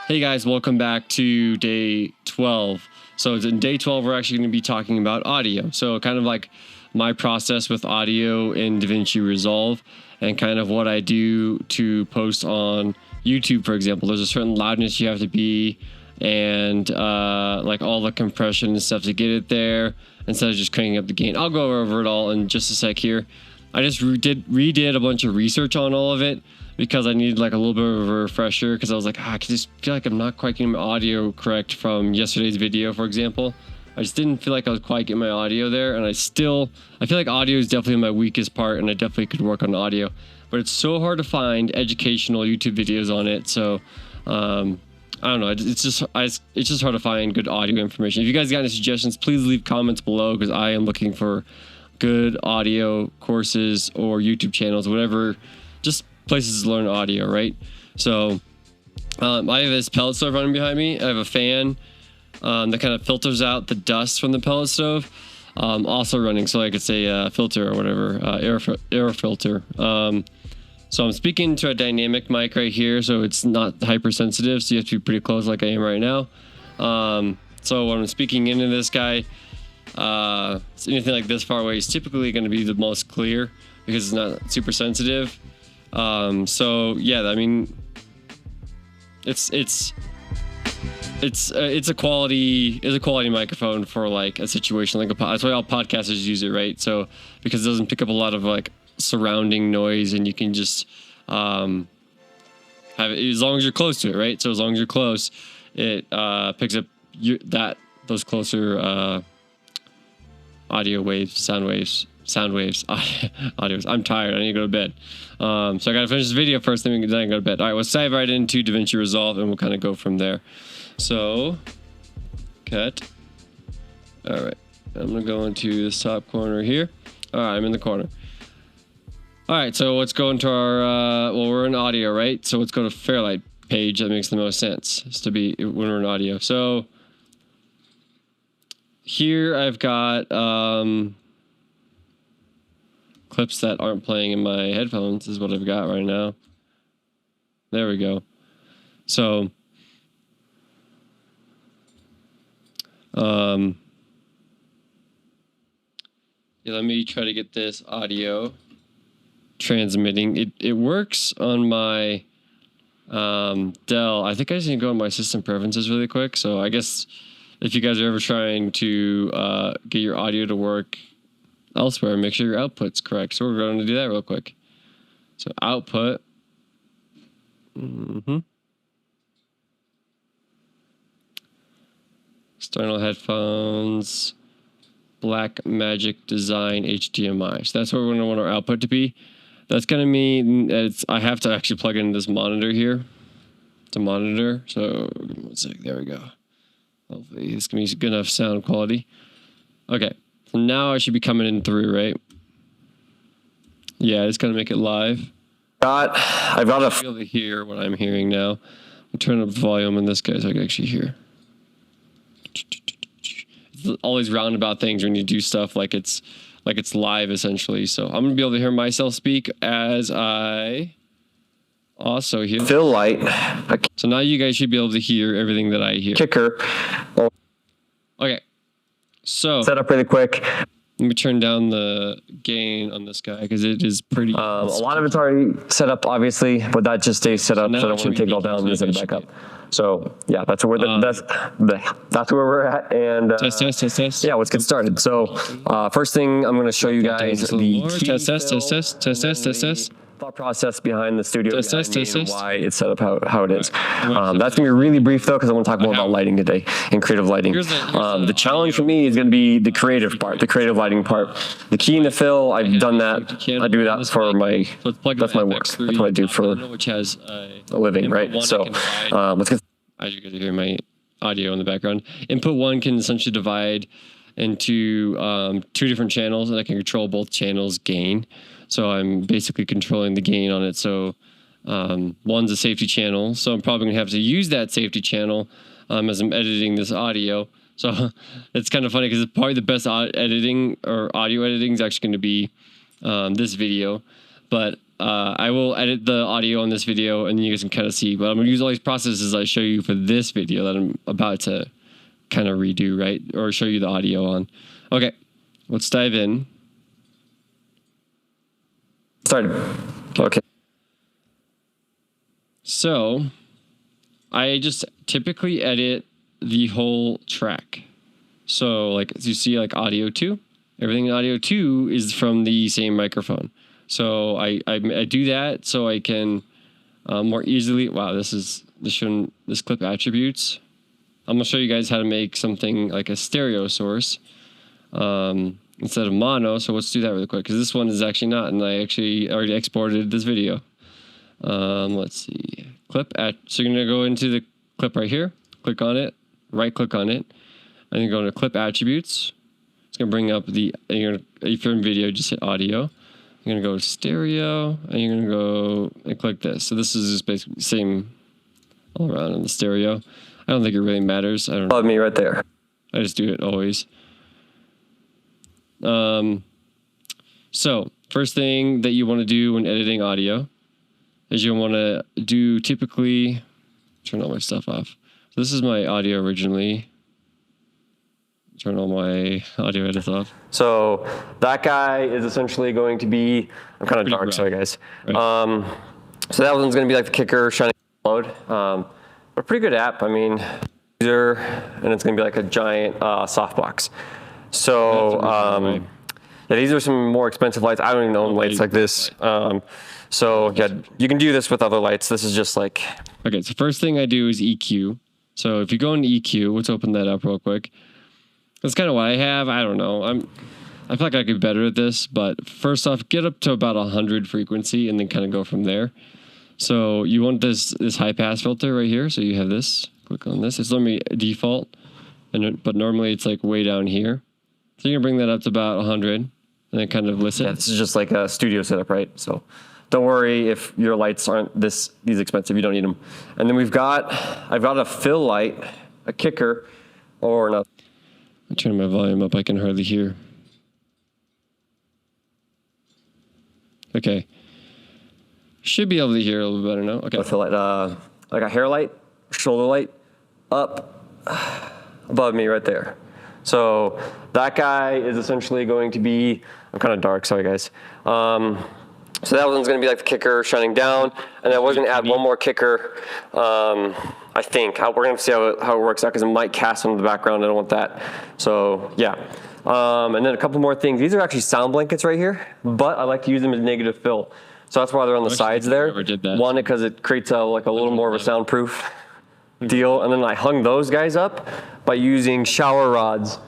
Hey guys, welcome back to day 12. So in day 12, we're actually going to be talking about audio. So kind of like my process with audio in DaVinci Resolve and kind of what I do to post on YouTube, for example. There's a certain loudness you have to be and like all the compression and stuff to get it there instead of just cranking up the gain. I'll go over it all in just a sec here. I just redid a bunch of research on all of it because I needed like a little bit of a refresher because I was like, I just feel like I'm not quite getting my audio correct from yesterday's video, for example. I just didn't feel like I was quite getting my audio there, and I feel like audio is definitely my weakest part, and I definitely could work on audio. But it's so hard to find educational YouTube videos on it, so I don't know. It's just hard to find good audio information. If you guys got any suggestions, please leave comments below because I am looking for good audio courses or YouTube channels, whatever, just places to learn audio, right? So I have this pellet stove running behind me. I have a fan that kind of filters out the dust from the pellet stove. Also running, so like it's a filter or whatever, air filter. So I'm speaking to a dynamic mic right here, so it's not hypersensitive, so you have to be pretty close like I am right now. So when I'm speaking into this guy, anything like this far away is typically going to be the most clear because it's not super sensitive. So yeah, I mean, it's a quality microphone for like a situation like that's why all podcasters use it, right? So because it doesn't pick up a lot of like surrounding noise, and you can just have it as long as you're close to it, right? So as long as you're close, it picks up those closer audio waves, sound waves, audio. I'm tired. I need to go to bed. So I gotta finish this video first, then I can go to bed. All right, let's dive right into DaVinci Resolve, and we'll kind of go from there. So, cut. All right, I'm gonna go into this top corner here. All right, I'm in the corner. All right, so let's go into our. Well, we're in audio, right? So let's go to Fairlight page. That makes the most sense. Is to be when we're in audio. So here I've got clips that aren't playing in my headphones is what I've got right now. There we go. So yeah, let me try to get this audio transmitting. It works on my Dell. I think I just need to go on my system preferences really quick. So I guess if you guys are ever trying to get your audio to work elsewhere, make sure your output's correct. So we're going to do that real quick. So output. External headphones. Blackmagic Design HDMI. So that's where we're going to want our output to be. That's going to mean I have to actually plug in this monitor here to monitor. So one sec, there we go. Hopefully this can be good enough sound quality. Okay, so now I should be coming in through, right? Yeah, it's going to make it live. I've got to be able to hear what I'm hearing now. I'll turn up volume on this guy so I can actually hear. All these roundabout things when you do stuff like it's live essentially. So I'm gonna be able to hear myself speak as I also hear Phil Light. So now you guys should be able to hear everything that I hear. Kicker. Okay, so Set up really quick. Let me turn down the gain on this guy because it is pretty. A lot of it's already set up, obviously, but that just stays set up, so I don't want to take it all down and set it back up. So yeah, that's where that's where we're at. And test. Yeah, let's get started. So first thing I'm going to show you guys the thought process behind the studio and why it's set up how it is. That's going to be really brief though, because I want to talk more about lighting today and creative lighting. The challenge for me is going to be the creative part, the creative lighting part. The key and the fill, I've done that. I do that for that's my work. That's what I do for a living, right? So let's get. As you guys hear my audio in the background, input 1 can essentially divide into 2 different channels, and I can control both channels' gain. So I'm basically controlling the gain on it. So one's a safety channel, so I'm probably gonna have to use that safety channel as I'm editing this audio. So it's kind of funny because probably the best editing or audio editing is actually going to be this video. But I will edit the audio on this video and you guys can kind of see, but I'm going to use all these processes I show you for this video that I'm about to kind of redo, right? Or show you the audio on. Okay, let's dive in. Started. Okay. So I just typically edit the whole track. So like, as you see, like audio 2, everything in audio 2 is from the same microphone. So I do that so I can more easily. Wow, this clip attributes. I'm gonna show you guys how to make something like a stereo source instead of mono. So let's do that really quick because this one is actually not, and I actually already exported this video. Let's see, so you're gonna go into the clip right here, click on it, right click on it, and then go into clip attributes. It's gonna bring up if you're in video, just hit audio. You're gonna go stereo, and you're gonna go and click this. So this is just basically the same all around in the stereo. I don't think it really matters. I don't know. Follow me right there. I just do it always. So first thing that you want to do when editing audio is you want to do typically turn all my stuff off. So this is my audio originally. Turn all my audio edits off. So that guy is essentially going to be, I'm kind of dark, sorry guys. Right. So that one's going to be like the kicker, shining load. But a pretty good app. I mean, and it's going to be like a giant softbox. So yeah, these are some more expensive lights. I don't even own lights like this. So yeah, you can do this with other lights. This is just like. Okay, so first thing I do is EQ. So if you go into EQ, let's open that up real quick. That's kind of what I have. I don't know. I feel like I could be better at this, but first off, get up to about 100 frequency and then kind of go from there. So you want this high pass filter right here. So you have this. Click on this. It's normally default, but normally it's like way down here. So you're gonna bring that up to about 100 and then kind of listen. Yeah, this is just like a studio setup, right? So don't worry if your lights aren't these expensive. You don't need them. And then I've got a fill light, a kicker, or not. I'm turning my volume up. I can hardly hear. Okay. Should be able to hear a little bit better now. Okay. I feel like a hair light, shoulder light, up above me right there. So that guy is essentially going to be, I'm kind of dark, sorry guys. So that one's going to be like the kicker shining down, and then we're going to add one more kicker. I think we're going to see how it works out because it might cast into the background. I don't want that. So yeah. And then a couple more things. These are actually sound blankets right here, but I like to use them as negative fill. So that's why they're on the sides there. One, because it creates a little more of a soundproof deal. And then I hung those guys up by using shower rods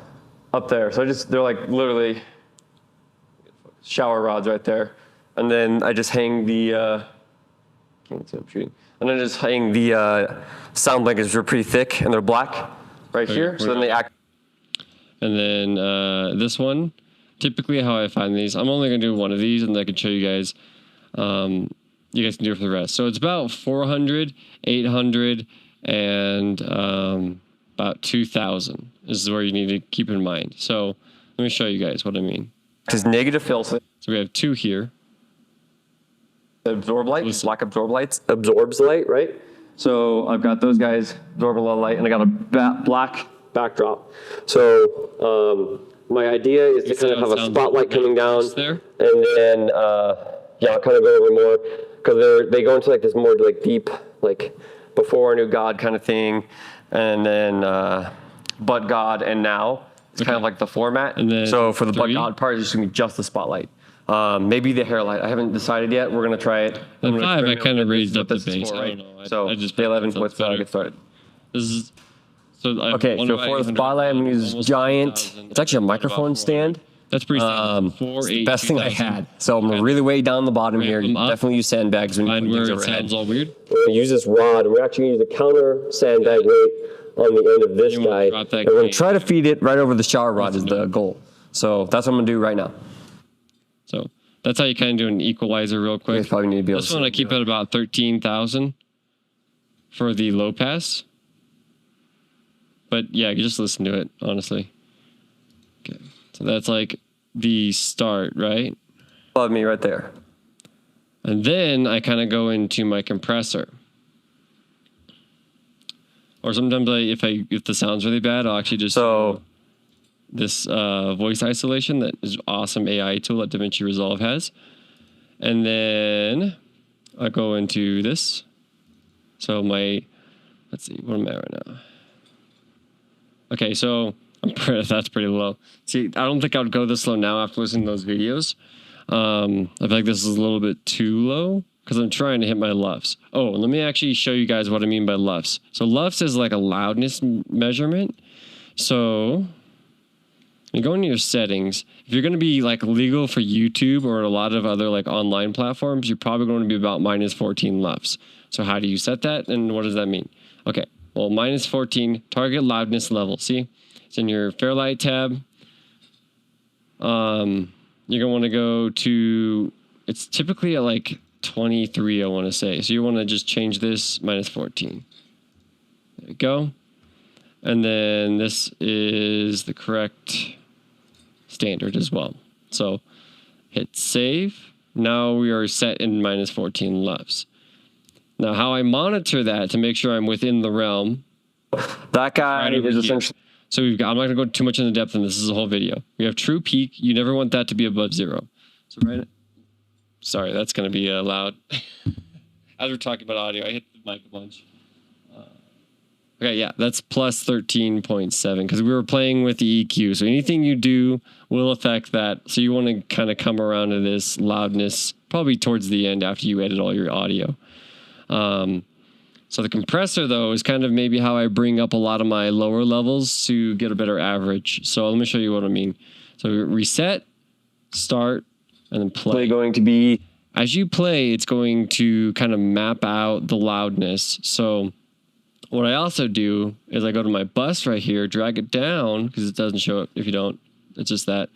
up there. So they're like literally shower rods right there. And then I just hang the, can't see I'm shooting. And then I just hang the sound blankets, which are pretty thick and they're black right here. So then they act. And then this one, typically how I find these, I'm only going to do one of these and I can show you guys. You guys can do it for the rest. So it's about 400, 800, and about 2,000 is where you need to keep in mind. So let me show you guys what I mean. Because negative fill. So we have two here. Absorb light, black absorb lights, absorbs light, right? So I've got those guys absorb a lot of light, and I got a black backdrop. So my idea is to kind of have a spotlight coming down, and then I'll kind of go over more because they go into like this more like deep, like before I knew God kind of thing, and then but God and now. It's kind of like the format. And then so for the but God part, it's just gonna be just the spotlight. Maybe the hair light. I haven't decided yet. We're gonna try it. And 5, I kind of raised up the bass. Right? I don't know. So I just the 11, let's get started. This is okay. So for the spotlight, I'm gonna use giant. It's actually a microphone stand. That's pretty standard. It's the best thing I had. So I'm really way down the bottom here. Definitely use sandbags when you where it sounds all weird. We're gonna use this rod, and we're actually gonna use a counter sandbag weight on the end of this guy. And we're gonna try to feed it right over the shower rod is the goal. So that's what I'm gonna do right now. So that's how you kind of do an equalizer real quick. You probably need to be able this one I keep at about 13,000 for the low pass. But yeah, you just listen to it, honestly. Okay. So that's like the start, right? Above me right there. And then I kind of go into my compressor. Or sometimes if the sound's really bad, I'll actually just this voice isolation that is awesome AI tool that DaVinci Resolve has. And then I go into this. So let's see, what am I right now? Okay, so that's pretty low. See, I don't think I would go this low now after listening to those videos. I feel like this is a little bit too low because I'm trying to hit my LUFS. Oh, let me actually show you guys what I mean by LUFS. So LUFS is like a loudness measurement. So you go into your settings. If you're going to be like legal for YouTube or a lot of other like online platforms, you're probably going to be about minus 14 LUFS. So how do you set that and what does that mean? Okay, well, minus 14, target loudness level. See, it's in your Fairlight tab. You're going to want to go to, it's typically at like 23, I want to say. So you want to just change this minus 14. There you go. And then this is the correct standard as well. So hit save. Now we are set in minus 14 LUFS. Now how I monitor that to make sure I'm within the realm. That guy is essentially. So we've got, I'm not going to go too much into depth in this. This is a whole video. We have true peak. You never want that to be above 0. So sorry, that's going to be loud. As we're talking about audio, I hit the mic a bunch. Okay, yeah, that's plus 13.7 because we were playing with the EQ. So anything you do will affect that. So you want to kind of come around to this loudness probably towards the end after you edit all your audio. So the compressor, though, is kind of maybe how I bring up a lot of my lower levels to get a better average. So let me show you what I mean. So reset, start, and then play. Going to be... As you play, it's going to kind of map out the loudness. So what I also do is I go to my bus right here, drag it down, because it doesn't show it if you don't. It's just that.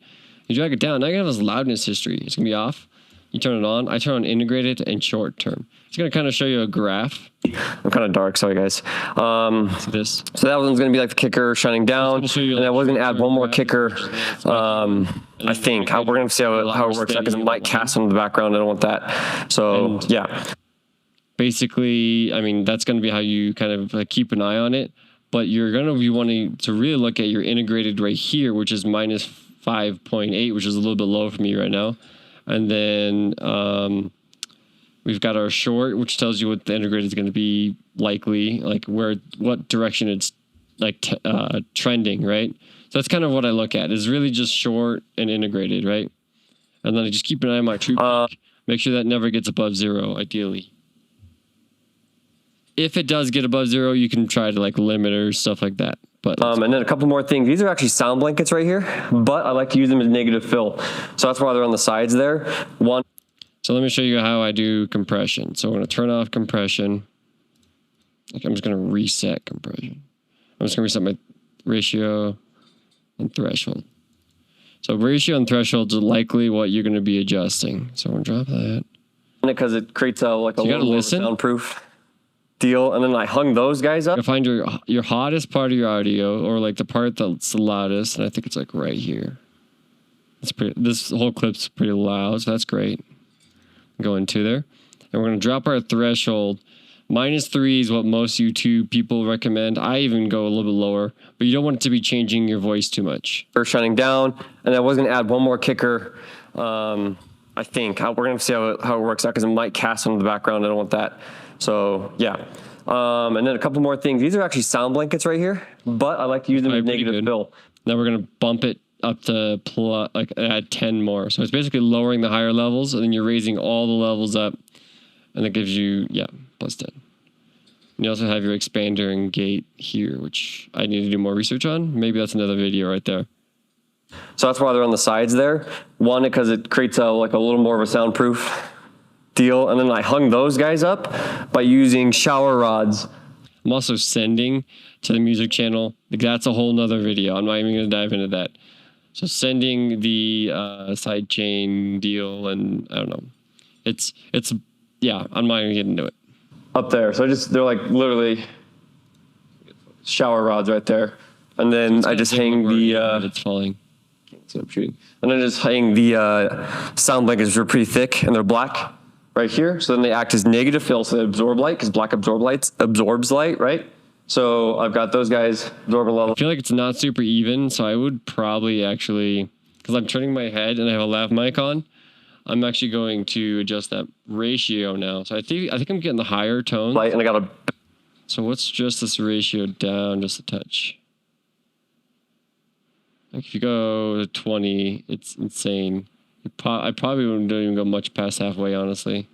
You drag it down. Now you have this loudness history. It's going to be off. You turn it on. I turn on integrated and short term. It's going to kind of show you a graph. I'm kind of dark. Sorry, guys. See this? So that one's going to be like the kicker shining down. And I was going to add one more kicker. I think. We're going to see how it works out because it might cast in the background. I don't want that. So, yeah. Basically, I mean, that's going to be how you kind of like keep an eye on it. But you're going to be wanting to really look at your integrated right here, which is minus 5.8, which is a little bit low for me right now. And then we've got our short, which tells you what the integrated is going to be likely, like what direction it's like trending, right? So that's kind of what I look at. Is really just short and integrated, right? And then I just keep an eye on my true peak. Make sure that never gets above 0, ideally. If it does get above 0, you can try to like limit or stuff like that. But and then a couple more things. These are actually sound blankets right here, but I like to use them as negative fill. So that's why they're on the sides there. So let me show you how I do compression. So I'm going to turn off compression. Like I'm just going to reset compression. I'm just going to reset my ratio and threshold. So ratio and threshold is likely what you're going to be adjusting. So I'm going to drop that. Because it creates a little more soundproof deal, and then I hung those guys up. You find your hottest part of your audio, or like the part that's the loudest, and I think it's like right here. It's pretty. This whole clip's pretty loud, so that's great. Go into there, and we're gonna drop our threshold. -3 is what most YouTube people recommend. I even go a little bit lower, but you don't want it to be changing your voice too much. Or shining down, and I was gonna add one more kicker. I think we're gonna see how it works out because it might cast in the background. I don't want that. So, yeah. And then a couple more things. These are actually sound blankets right here, but I like to use them as negative fill. Now we're going to bump it up to add 10 more. So it's basically lowering the higher levels, and then you're raising all the levels up, and that gives you, plus 10. And you also have your expander and gate here, which I need to do more research on. Maybe that's another video right there. So that's why they're on the sides there. One, because it creates a little more of a soundproof deal, and then I hung those guys up by using shower rods. I'm also sending to the music channel. That's a whole nother video. I'm not even going to dive into that. So sending the side chain deal, and I don't know. It's I'm not going to get into it. Up there. So they're like literally shower rods right there. And then I just hang the it's falling. Can't see what I'm shooting. And then I just hang the sound blankets, which are pretty thick and they're black. right here. So then they act as negative fill, so they absorb light because black absorbs light, right? So I've got those guys absorbing level. I feel like it's not super even, so I would probably actually, because I'm turning my head and I have a lav mic on, I'm actually going to adjust that ratio now. So I think I'm getting the higher tone. Light, and I got a. So let's adjust this ratio down just a touch. Like if you go to 20, it's insane. I probably don't even go much past halfway, honestly.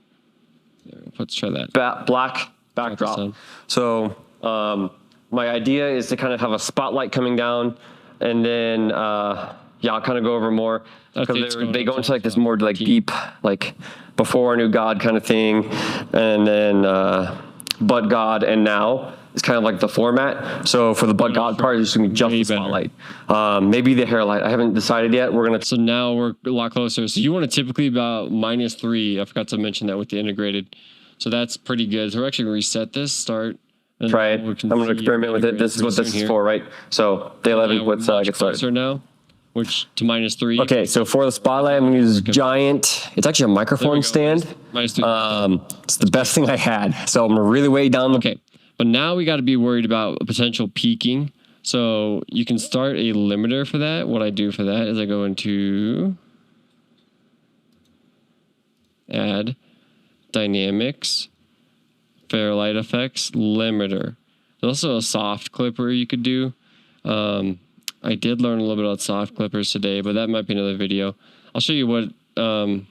Let's try that. Black backdrop. So my idea is to kind of have a spotlight coming down, and then I'll kind of go over more because they go into like this more like deep, like before I knew God kind of thing, and then but God and now is kind of like the format. So for the but God part, it's gonna be just the spotlight. Maybe the hair light. I haven't decided yet. So now we're a lot closer. So you want to typically about -3. I forgot to mention that with the integrated. So that's pretty good. So we're actually gonna reset this. Start. Try it. I'm gonna experiment with it. This is what this is for, right? So day 11. Let's get started. Now, which to -3. Okay, so for the spotlight, I'm gonna use giant. It's actually a microphone stand. -3. It's the best thing I had. So I'm gonna really weigh down. Okay, but now we got to be worried about potential peaking. So you can start a limiter for that. What I do for that is I go into add dynamics, Fairlight effects, limiter. There's also a soft clipper you could do. I did learn a little bit about soft clippers today, but that might be another video. I'll show you what I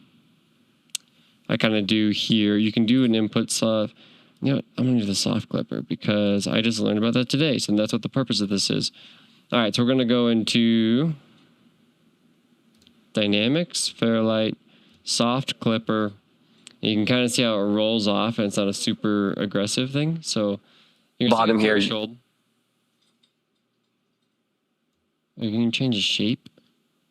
kind of do here. You can do an input soft. You know what? I'm going to do the soft clipper because I just learned about that today. So that's what the purpose of this is. All right, so we're going to go into dynamics, Fairlight, soft clipper. And you can kind of see how it rolls off, and it's not a super aggressive thing. So you can bottom here. You can change the shape.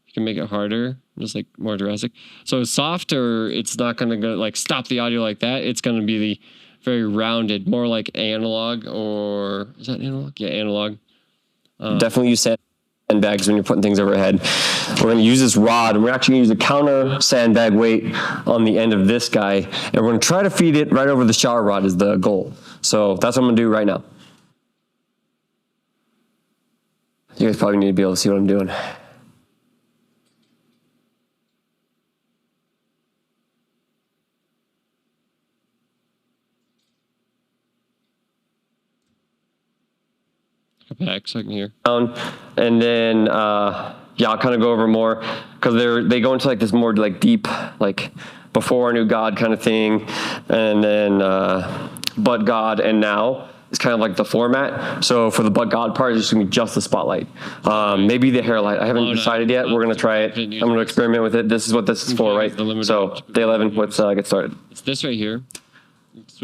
You can make it harder, just like more drastic. So softer, it's not going to go like stop the audio like that. It's going to be the very rounded, more like analog, or is that analog? Yeah, analog. Definitely use sandbags when you're putting things overhead. We're going to use this rod, and we're actually going to use a counter sandbag weight on the end of this guy, and we're going to try to feed it right over the shower rod is the goal. So that's what I'm going to do right now. You guys probably need to be able to see what I'm doing. Back so I can hear. And then I'll kind of go over more because they go into like this more like deep, like before I knew God kind of thing, and then but God and now is kind of like the format. So for the but God part, it's just gonna be just the spotlight. Maybe the hair light. I haven't decided yet. We're gonna try it. I'm gonna experiment with it. This is what this is for, right? So day 11. Let's get started. It's this right here.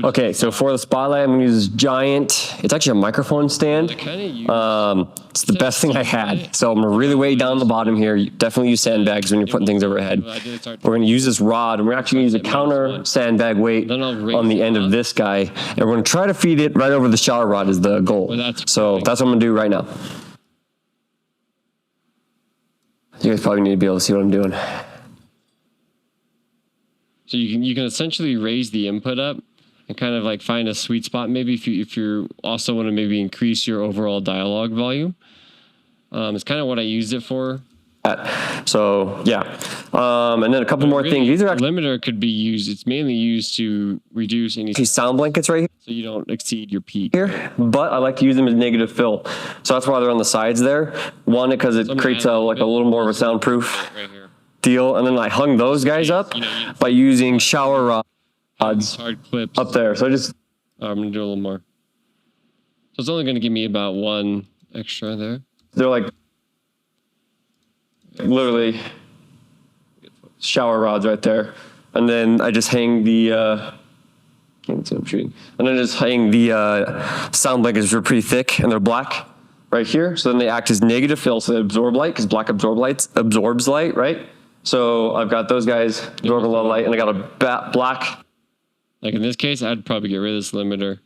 Okay, so for the spotlight, I'm going to use this giant. It's actually a microphone stand. It's the best thing I had. So I'm going to really weigh down the bottom here. You definitely use sandbags when you're putting things overhead. We're going to use this rod, and we're actually going to use a counter sandbag weight on the end of this guy. And we're going to try to feed it right over the shower rod is the goal. So that's what I'm going to do right now. You guys probably need to be able to see what I'm doing. So you can essentially raise the input up and kind of like find a sweet spot. Maybe if you also want to maybe increase your overall dialogue volume. It's kind of what I used it for. So yeah, and then a couple more things. These are actually limiter could be used. It's mainly used to reduce any sound blankets right here, so you don't exceed your peak here. But I like to use them as negative fill, so that's why they're on the sides there. One, because it creates a little more of a soundproof deal, and then I hung those guys up by using shower rods. Hard clips up there. So I'm gonna do a little more. So it's only gonna give me about one extra there. They're like literally shower rods right there, and then I just hang the can't see what I'm shooting, and then I just hang the sound blankets are pretty thick and they're black right here. So then they act as negative fill, so they absorb light because black absorbs light, right? So I've got those guys absorbing a lot of light, and I got a black. Like in this case, I'd probably get rid of this limiter.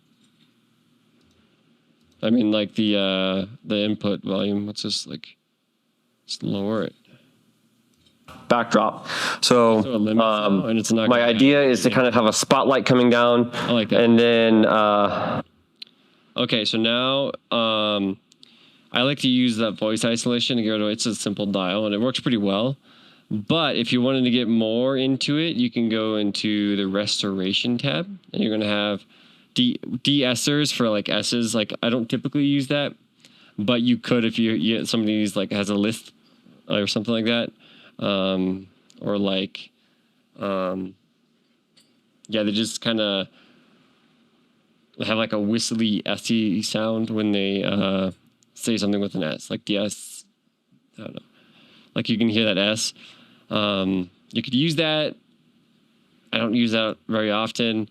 I mean, like the input volume. Let's just like lower it. backdrop. So my idea is to kind of have a spotlight coming down. I like that. And then okay, so now I like to use that voice isolation to go to, it's a simple dial and it works pretty well. But if you wanted to get more into it, you can go into the restoration tab and you're going to have de-essers for like S's. Like I don't typically use that, but you could if you somebody's like has a list or something like that. Or like, yeah, they just kind of have like a whistly S-y sound when they say something with an S, like the S, I don't know. Like you can hear that S. You could use that. I don't use that very often.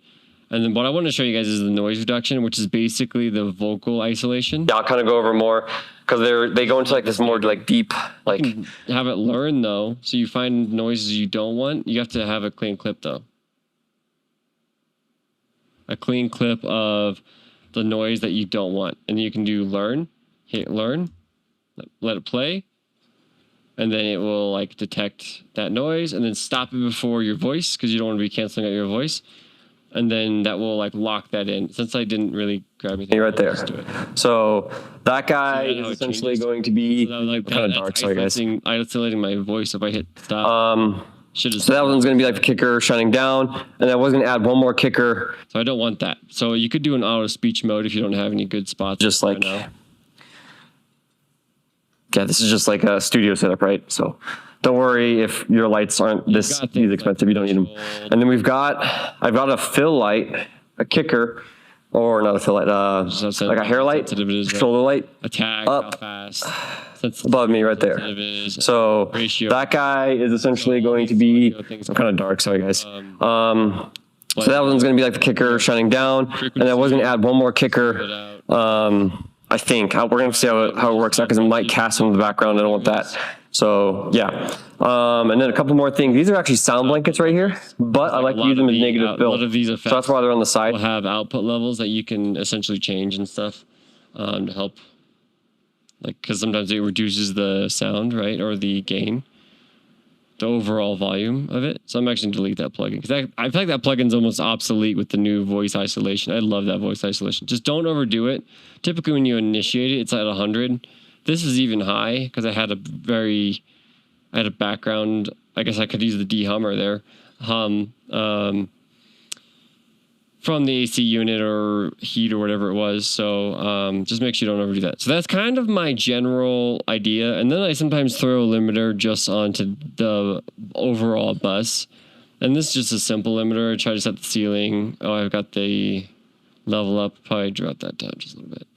And then what I want to show you guys is the noise reduction, which is basically the vocal isolation. Yeah, I'll kind of go over more because they go into like this more like deep, like have it learn though. So you find noises you don't want. You have to have a clean clip though. A clean clip of the noise that you don't want. And you can do learn, hit learn, let it play. And then it will like detect that noise and then stop it before your voice because you don't want to be canceling out your voice. And then that will like lock that in. Since I didn't really grab anything. Right there. So that guy is essentially going to be like kind of dark. Sorry guys. Isolating my voice if I hit stop. So that one's going to be like the kicker shining down. And I was going to add one more kicker. So I don't want that. So you could do an auto speech mode if you don't have any good spots. Just like, yeah, this is just like a studio setup, right? So don't worry if your lights aren't these expensive. You don't need them. And then I've got a fill light, a kicker, or not a fill light, like a hair light, shoulder light, attack, up, how fast, above me right there. So that guy is essentially going to be kind of dark. Sorry guys. So that one's going to be like the kicker shining down, and I was going to add one more kicker. I think we're going to see how it works out because it might cast in the background. I don't want that. So yeah. And then a couple more things. These are actually sound blankets right here, but I like to use them as negative fill. So that's why they're on the side. Will have output levels that you can essentially change and stuff to help. Like, because sometimes it reduces the sound, right, or the gain, the overall volume of it. So I'm actually going to delete that plugin because I feel like that plugin's almost obsolete with the new voice isolation. I love that voice isolation. Just don't overdo it. Typically when you initiate it, it's at 100. This is even high because I had a background. I guess I could use the de-hummer there. From the AC unit or heat or whatever it was. So just make sure you don't overdo that. So that's kind of my general idea. And then I sometimes throw a limiter just onto the overall bus. And this is just a simple limiter. I try to set the ceiling. Oh, I've got the level up. Probably drop that down just a little bit.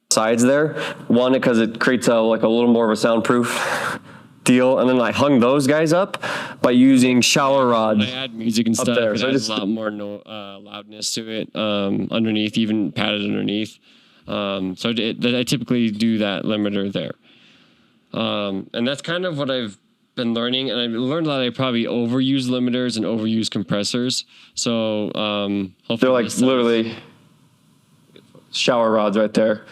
Sides there. One, because it creates like a little more of a soundproof deal, and then I hung those guys up by using shower rods. I add music and stuff. There. So it adds a lot more loudness to it underneath, even padded underneath. So I typically do that limiter there, and that's kind of what I've been learning. And I've learned that I probably overuse limiters and overuse compressors. So hopefully they're like literally shower rods right there.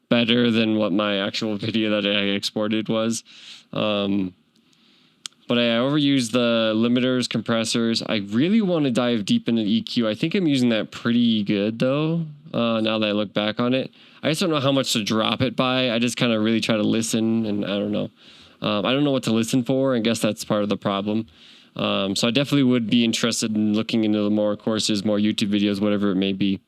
Better than what my actual video that I exported was. But I overuse the limiters, compressors. I really want to dive deep into EQ. I think I'm using that pretty good though, now that I look back on it. I just don't know how much to drop it by. I just kind of really try to listen, and I don't know. I don't know what to listen for. I guess that's part of the problem. So I definitely would be interested in looking into more courses, more YouTube videos, whatever it may be.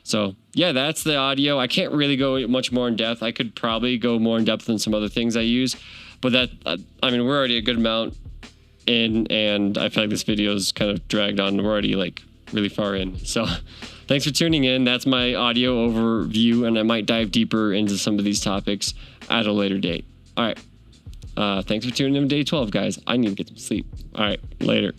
So yeah, that's the audio. I can't really go much more in depth. I could probably go more in depth than some other things I use, but that, I mean, we're already a good amount in, and I feel like this video is kind of dragged on. We're already like really far in. So thanks for tuning in. That's my audio overview, and I might dive deeper into some of these topics at a later date. All right. Thanks for tuning in to day 12, guys. I need to get some sleep. All right. Later.